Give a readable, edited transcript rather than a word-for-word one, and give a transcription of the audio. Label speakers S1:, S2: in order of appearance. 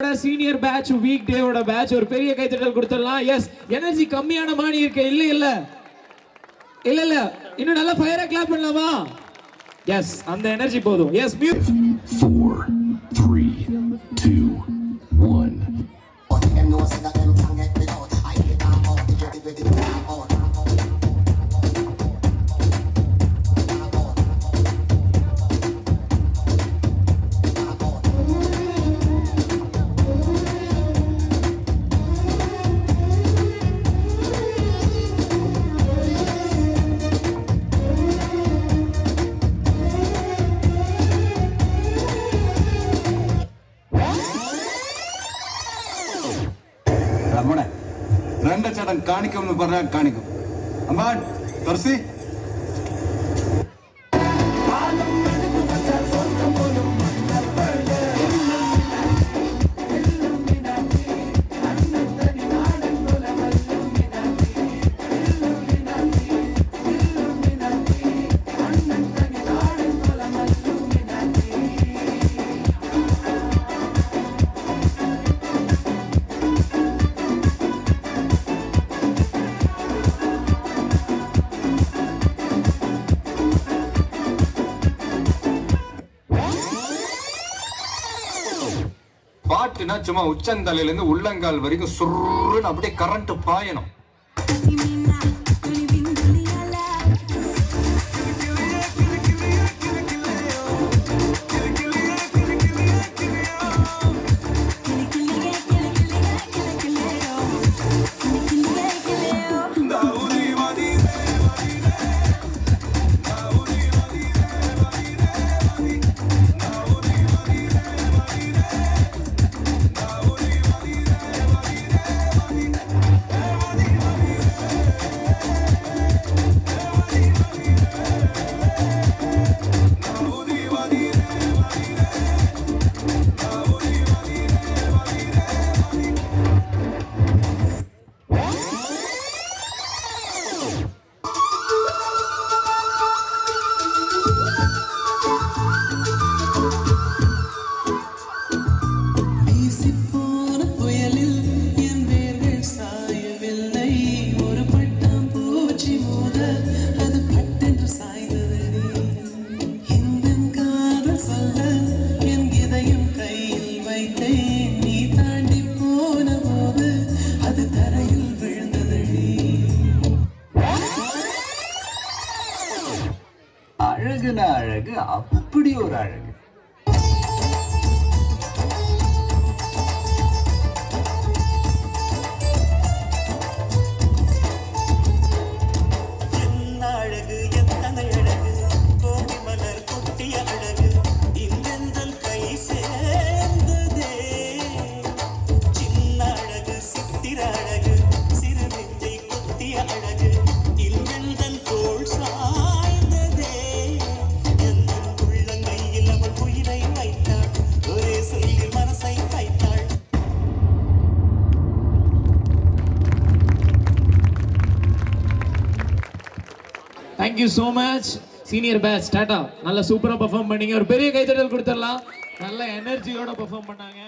S1: Senior batch week டேவோட batch ஒரு பெரிய கைத்தட்டல் கொடுத்துடலாம். எஸ், எனர்ஜி கம்மியான மாதிரி இருக்கு. இல்ல இல்ல இல்ல இல்ல இன்னும் நல்லா ஃபயரா கிளாப் பண்ணலாமா? எஸ், அந்த எனர்ஜி போதும். எஸ்,
S2: 4 3 2 1
S3: ரெண்டு சடம் காணிக்கும் പറഞ്ഞാൽ കാണിക്കും. അമ്പാൻ തുറസി பாட்டுனா சும்மா உச்சந்தலையில இருந்து உள்ளங்கால் வரைக்கும் சுருன்னு அப்படியே கரண்ட் பாயணும். அழகுனா அழகு, அப்படி ஒரு அழகு.
S1: Thank you so much senior batch. டாடா, நல்லா சூப்பரா பெர்ஃபார்ம் பண்ணீங்க. ஒரு பெரிய கைத்தட்டல் கொடுத்துடலாம். நல்ல எனர்ஜியோட பெர்ஃபார்ம் பண்ணாங்க.